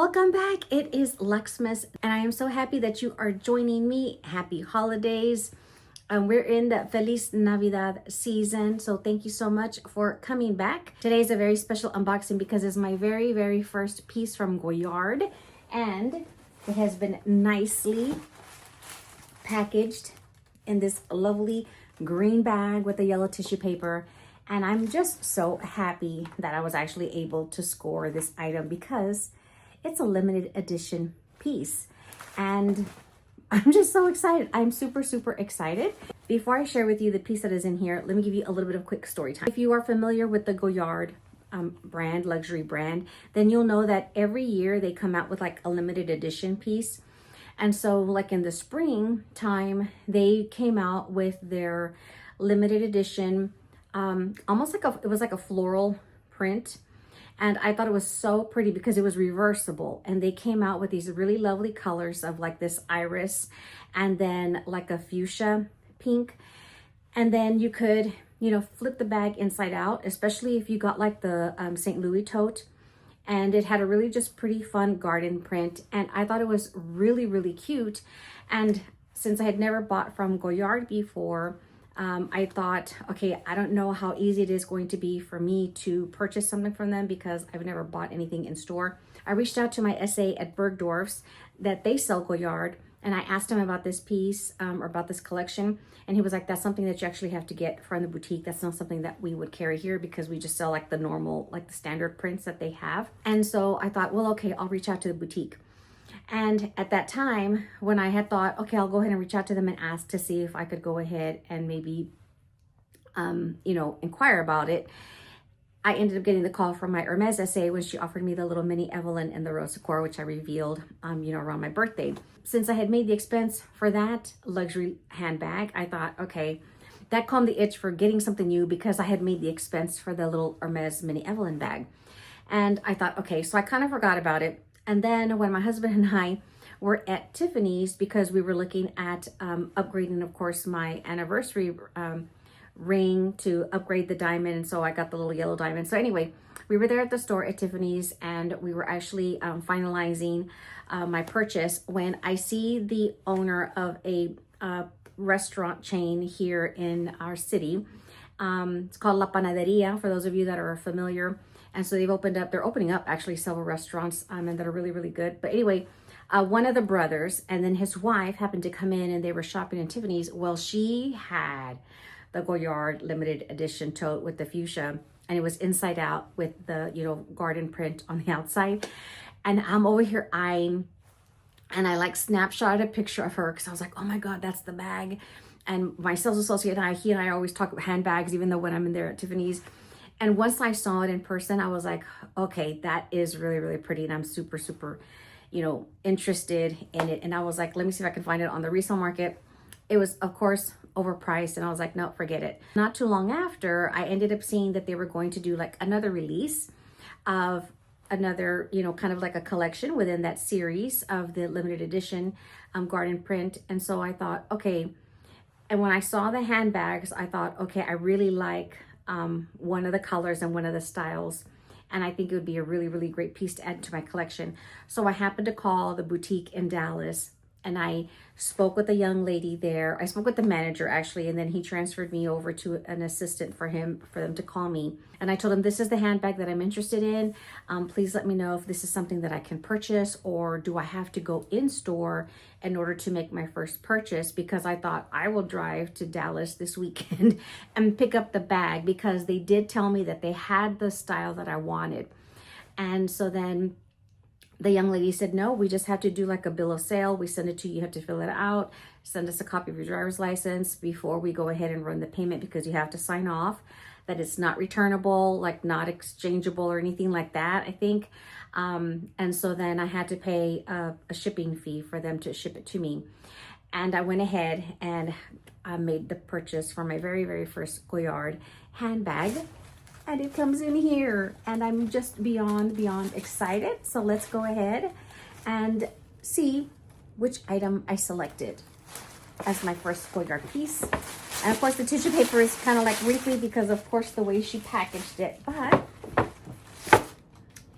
Welcome back. It is Luxmas, and I am so happy that you are joining me. Happy holidays. We're in the Feliz Navidad season, so thank you so much for coming back. Today is a very special unboxing because it's my very first piece from Goyard, and it has been nicely packaged in this lovely green bag with a yellow tissue paper. And I'm just so happy that I was actually able to score this item because it's a limited edition piece. And I'm just so excited. I'm super excited. Before I share with you the piece that is in here, let me give you a little bit of quick story time. If you are familiar with the Goyard brand, luxury brand, then you'll know that every year they come out with like a limited edition piece. And so like in the spring time, they came out with their limited edition, almost like it was like a floral print. And I thought it was so pretty because it was reversible. And they came out with these really lovely colors of like this iris and then like a fuchsia pink. And then you could, flip the bag inside out, especially if you got like the St. Louis tote. And it had a really just pretty fun garden print. And I thought it was really cute. And since I had never bought from Goyard before, I thought, okay, I don't know how easy it is going to be for me to purchase something from them because I've never bought anything in store. I reached out to my SA at Bergdorf's that they sell Goyard, and I asked him about this piece or about this collection. And he was like, that's something that you actually have to get from the boutique. That's not something that we would carry here because we just sell like the normal, like the standard prints that they have. And so I thought, well, okay, I'll reach out to the boutique. And at that time, when I had thought, okay, I'll go ahead and reach out to them and ask to see if I could go ahead and maybe, inquire about it, I ended up getting the call from my Hermes SA when she offered me the little mini Evelyn and the Rose Decor, which I revealed, around my birthday. Since I had made the expense for that luxury handbag, I thought, okay, that calmed the itch for getting something new because I had made the expense for the little Hermes mini Evelyn bag. And I thought, okay, so I kind of forgot about it. And then when my husband and I were at Tiffany's because we were looking at upgrading, of course, my anniversary ring to upgrade the diamond. And so I got the little yellow diamond. So anyway, we were there at the store at Tiffany's and we were actually finalizing my purchase when I see the owner of a restaurant chain here in our city. It's called La Panaderia, for those of you that are familiar. And so they're opening up actually several restaurants and that are really good. But anyway, one of the brothers and then his wife happened to come in and they were shopping in Tiffany's. Well, she had the Goyard limited edition tote with the fuchsia and it was inside out with the, garden print on the outside. And I'm over here eyeing and I like snapshotted a picture of her because I was like, oh my God, that's the bag. And my sales associate he and I always talk about handbags, even though when I'm in there at Tiffany's. And once I saw it in person, I was like, okay, that is really pretty. And I'm super, interested in it. And I was like, let me see if I can find it on the resale market. It was, of course, overpriced. And I was like, no, forget it. Not too long after, I ended up seeing that they were going to do like another release of another, kind of like a collection within that series of the limited edition garden print. And so I thought, okay. And when I saw the handbags, I thought, okay, I really like one of the colors and one of the styles. And I think it would be a really great piece to add to my collection. So I happened to call the boutique in Dallas and I spoke with a young lady there. I spoke with the manager actually, and then he transferred me over to an assistant for them to call me. And I told him, this is the handbag that I'm interested in. Please let me know if this is something that I can purchase or do I have to go in store in order to make my first purchase? Because I thought I will drive to Dallas this weekend and pick up the bag because they did tell me that they had the style that I wanted. And so then the young lady said, no, we just have to do like a bill of sale. We send it to you. You have to fill it out. Send us a copy of your driver's license before we go ahead and run the payment because you have to sign off that it's not returnable, like not exchangeable or anything like that, I think. And so then I had to pay a shipping fee for them to ship it to me. And I went ahead and I made the purchase for my very first Goyard handbag. And it comes in here and I'm just beyond excited. So let's go ahead and see which item I selected as my first Goyard piece. And of course the tissue paper is kind of like wrinkly because of course the way she packaged it, but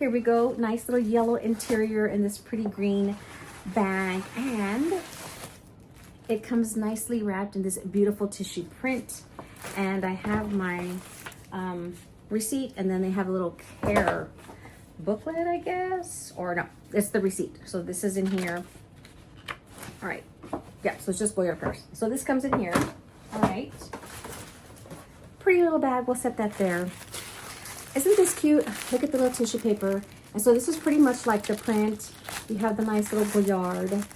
Here we go. Nice little yellow interior in this pretty green bag. And it comes nicely wrapped in this beautiful tissue print. And I have my receipt, and then they have a little care booklet, I guess, or no, it's the receipt. So this is in here. All right. Yeah, so it's just Goyard purse. So this comes in here. All right. Pretty little bag. We'll set that there. Isn't this cute? Look at the little tissue paper. And so this is pretty much like the print. You have the nice little Goyard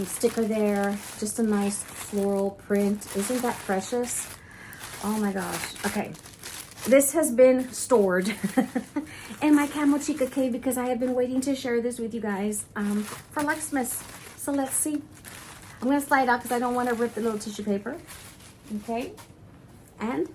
sticker there. Just a nice floral print. Isn't that precious? Oh my gosh. Okay. This has been stored in my Camochica cave because I have been waiting to share this with you guys for Luxmas. So let's see. I'm going to slide out because I don't want to rip the little tissue paper. Okay. And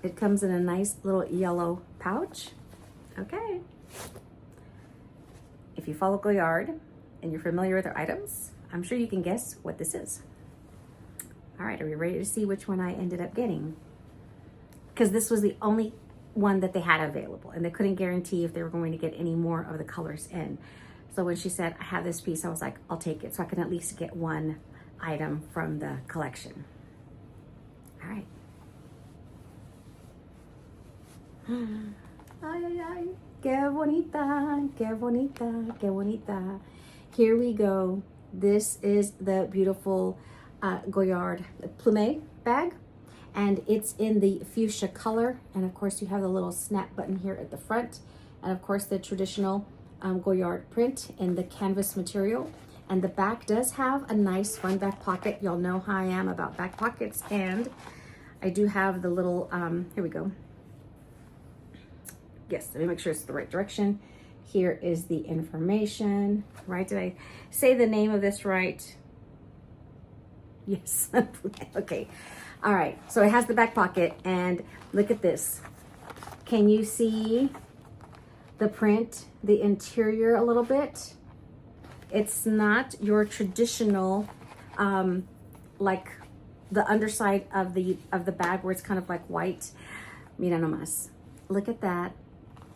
it comes in a nice little yellow pouch. Okay. If you follow Goyard and you're familiar with their items, I'm sure you can guess what this is. All right, are we ready to see which one I ended up getting? Because this was the only one that they had available, and they couldn't guarantee if they were going to get any more of the colors in. So when she said, I have this piece, I was like, I'll take it so I can at least get one item from the collection. All right. Ay, ay, ay. Qué bonita, qué bonita, qué bonita. Here we go. This is the beautiful Goyard Plumet bag. And it's in the fuchsia color. And of course you have the little snap button here at the front. And of course the traditional Goyard print in the canvas material. And the back does have a nice fun back pocket. Y'all know how I am about back pockets. And I do have the little, here we go. Yes, let me make sure it's the right direction. Here is the information, right? Did I say the name of this right? Yes, okay. All right, so it has the back pocket, and look at this. Can you see the print, the interior a little bit? It's not your traditional, like the underside of the bag where it's kind of like white. Mira nomás. Look at that.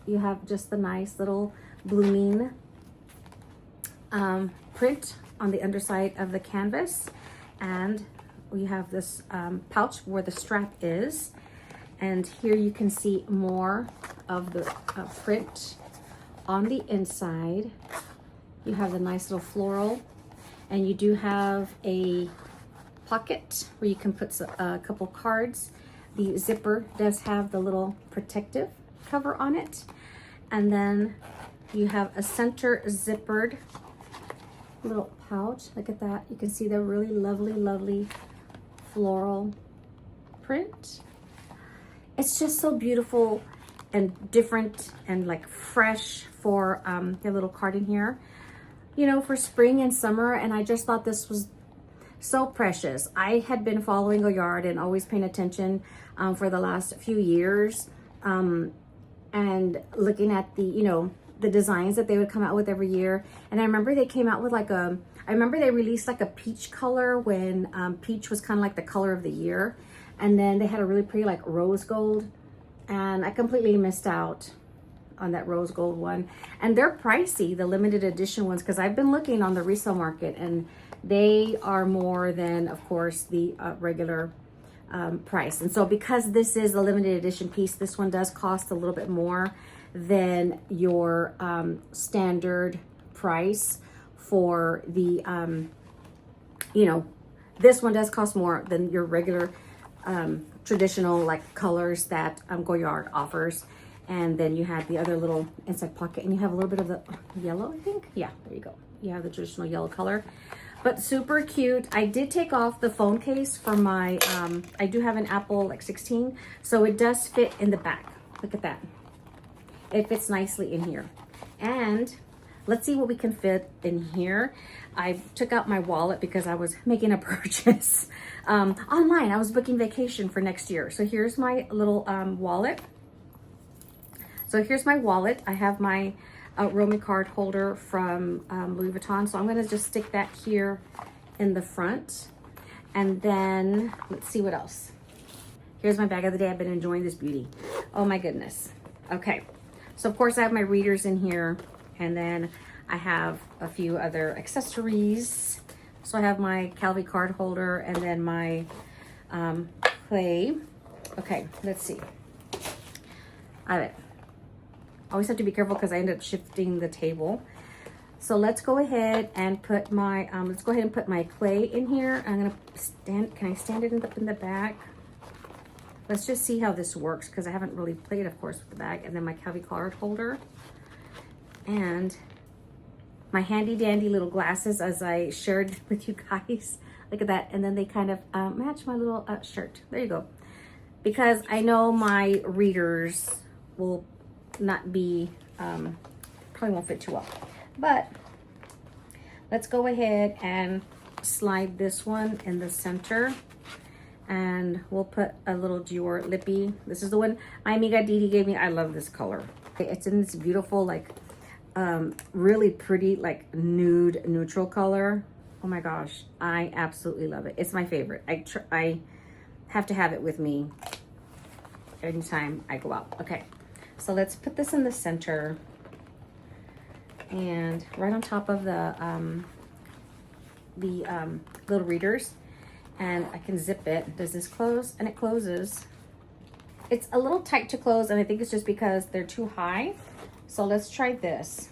You have just the nice little blooming print on the underside of the canvas, and we have this pouch where the strap is, and here you can see more of the print on the inside. You have the nice little floral, and you do have a pocket where you can put a couple cards. The zipper does have the little protective cover on it, and then you have a center zippered little pouch. Look at that. You can see the really lovely floral print. It's just so beautiful and different and like fresh for the little card in here, you know, for spring and summer. And I just thought this was so precious. I had been following Goyard and always paying attention for the last few years, and looking at the, you know, the designs that they would come out with every year. And I remember they came out with like I remember they released like a peach color when peach was kind of like the color of the year. And then they had a really pretty like rose gold, and I completely missed out on that rose gold one. And they're pricey, the limited edition ones, because I've been looking on the resale market, and they are more than, of course, the regular price. And so because this is a limited edition piece, this one does cost a little bit more than your standard price for the, you know, this one does cost more than your regular traditional like colors that Goyard offers. And then you have the other little inside pocket, and you have a little bit of the yellow, I think. Yeah, there you go. You have the traditional yellow color, but super cute. I did take off the phone case for my, I do have an Apple like 16, so it does fit in the back. Look at that. It fits nicely in here. And let's see what we can fit in here. I took out my wallet because I was making a purchase online. I was booking vacation for next year. So here's my little wallet. So here's my wallet. I have my Romy card holder from Louis Vuitton. So I'm gonna just stick that here in the front. And then let's see what else. Here's my bag of the day. I've been enjoying this beauty. Oh my goodness. Okay, So of course I have my readers in here, and then I have a few other accessories. So I have my Calvi card holder and then my clay. Okay, let's see. I always have to be careful because I end up shifting the table. So let's go ahead and put my clay in here. I'm gonna stand. Can I stand it up in the back? Let's just see how this works because I haven't really played, of course, with the bag. And then my Calvi card holder and my handy dandy little glasses, as I shared with you guys. Look at that. And then they kind of match my little shirt. There you go. Because I know my readers will not be, probably won't fit too well. But let's go ahead and slide this one in the center. And we'll put a little Dior lippy. This is the one my amiga Didi gave me. I love this color. It's in this beautiful, like, really pretty, like, nude neutral color. Oh my gosh, I absolutely love it. It's my favorite. I have to have it with me anytime I go out. Okay, so let's put this in the center and right on top of the little readers. And I can zip it. Does this close? And it closes. It's a little tight to close, and I think it's just because they're too high. So let's try this.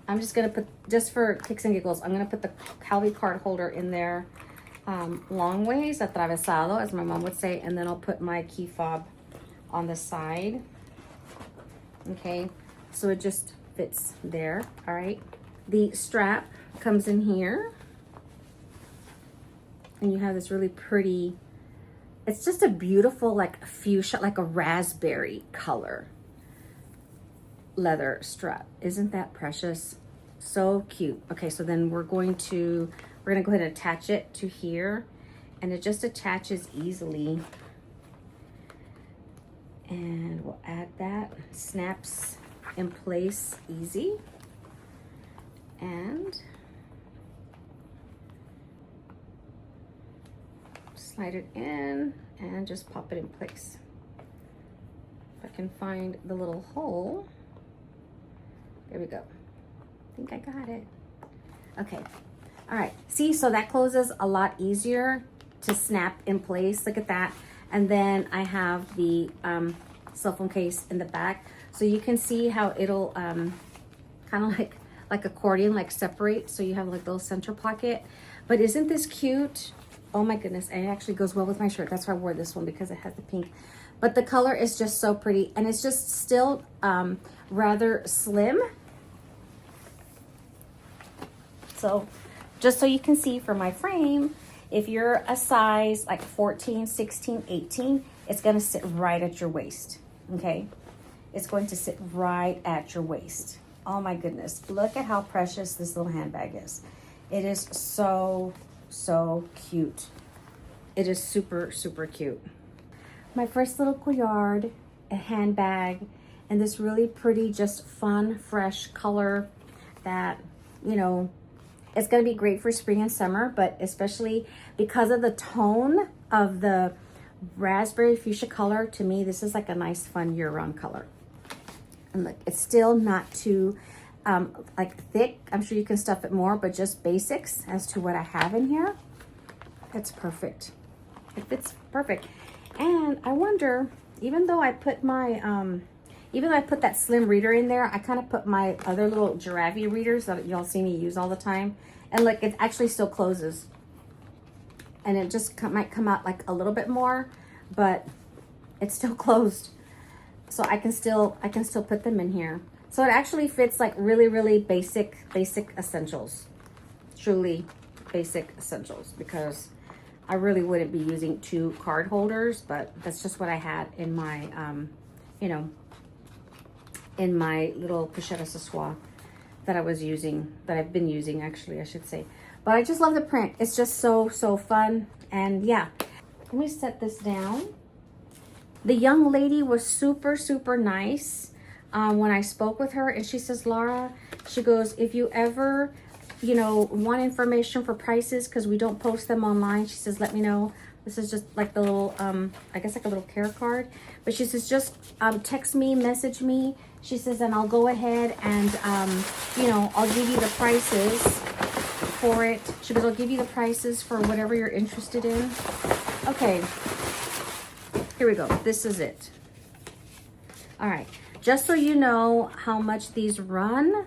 I'm just gonna put, just for kicks and giggles, I'm gonna put the Calvi card holder in there long ways, atravesado, as my mom would say, and then I'll put my key fob on the side. Okay, so it just fits there. All right, the strap comes in here. And you have this really pretty, it's just a beautiful, like, fuchsia, like a raspberry color leather strap. Isn't that precious? So cute. Okay, so then we're gonna go ahead and attach it to here, and it just attaches easily. And we'll add that. Snaps in place easy. And slide it in and just pop it in place. If I can find the little hole. There we go. I think I got it. Okay. All right. See, so that closes a lot easier to snap in place. Look at that. And then I have the cell phone case in the back. So you can see how it'll kind of like accordion, like separate. So you have like a little center pocket. But isn't this cute? Oh my goodness, and it actually goes well with my shirt. That's why I wore this one, because it has the pink. But the color is just so pretty, and it's just still rather slim. So just so you can see for my frame, if you're a size like 14, 16, 18, it's gonna sit right at your waist, okay? It's going to sit right at your waist. Oh my goodness, look at how precious this little handbag is. It is so cute. It is super cute. My first little Goyard, a handbag, and this really pretty, just fun, fresh color that, you know, it's gonna be great for spring and summer, but especially because of the tone of the raspberry fuchsia color, to me, this is like a nice, fun year-round color. And look, it's still not too like thick. I'm sure you can stuff it more, but just basics as to what I have in here. It's perfect. It fits perfect. And I wonder, even though I put my even though I put that slim reader in there, I kind of put my other little giraffe readers that y'all see me use all the time, and look, it actually still closes, and it just might come out like a little bit more, but it's still closed, so I can still put them in here. So it actually fits like really basic essentials, truly basic essentials, because I really wouldn't be using 2 card holders, but that's just what I had in my you know, in my little pochette accessoire that I was using, that I've been using, actually, I should say. But I just love the print. It's just so fun. And yeah, let me set this down. The young lady was super nice when I spoke with her, and she says, Laura, she goes, if you ever, you know, want information for prices, because we don't post them online, she says, let me know. This is just like the little, I guess like a little care card. But she says, just text me, message me. She says, and I'll go ahead and, you know, I'll give you the prices for it. She goes, I'll give you the prices for whatever you're interested in. Okay, here we go. This is it. All right, just so you know how much these run,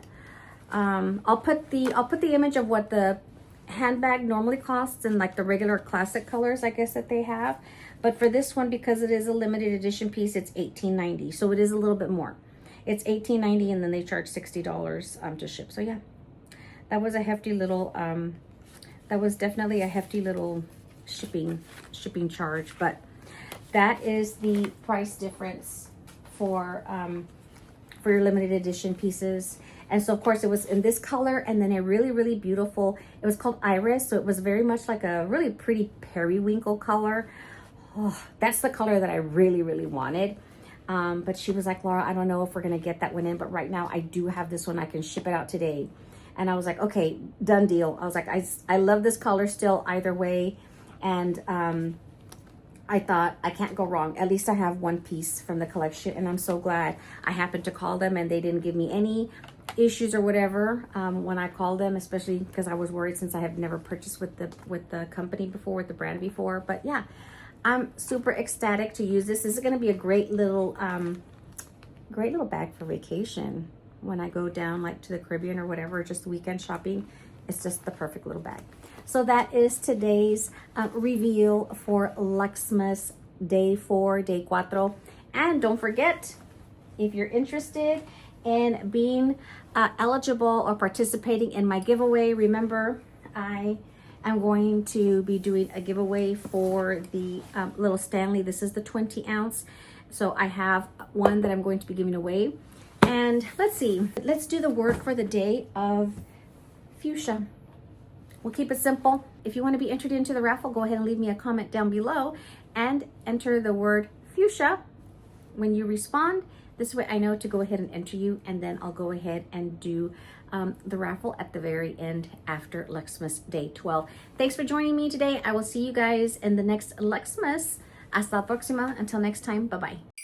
I'll put the image of what the handbag normally costs in like the regular classic colors, I guess, that they have. But for this one, because it is a limited edition piece, it's $18.90. So it is a little bit more. It's $18.90, and then they charge $60 to ship. So yeah, that was a hefty little that was definitely a hefty little shipping charge. But that is the price difference for your limited edition pieces. And so of course it was in this color, and then a really, really beautiful, it was called Iris. So it was very much like a really pretty periwinkle color. Oh, that's the color that I really, really wanted. But she was like, Laura, I don't know if we're gonna get that one in, but right now I do have this one. I can ship it out today. And I was like, okay, done deal. I was like, I love this color still either way. And I thought, I can't go wrong. At least I have one piece from the collection, and I'm so glad. I happened to call them, and they didn't give me any issues or whatever when I called them, especially because I was worried, since I have never purchased with the company before, with the brand before. But yeah, I'm super ecstatic to use this. This is going to be a great little bag for vacation when I go down like to the Caribbean or whatever, just weekend shopping. It's just the perfect little bag. So that is today's reveal for Luxmas Day 4, Day 4. And don't forget, if you're interested in being eligible or participating in my giveaway, remember, I am going to be doing a giveaway for the little Stanley. This is the 20 ounce. So I have one that I'm going to be giving away. And let's see, let's do the word for the day of fuchsia. We'll keep it simple. If you want to be entered into the raffle, go ahead and leave me a comment down below and enter the word fuchsia when you respond. This way I know to go ahead and enter you, and then I'll go ahead and do the raffle at the very end after Luxmas Day 12. Thanks for joining me today. I will see you guys in the next Luxmas. Hasta la próxima. Until next time, bye-bye.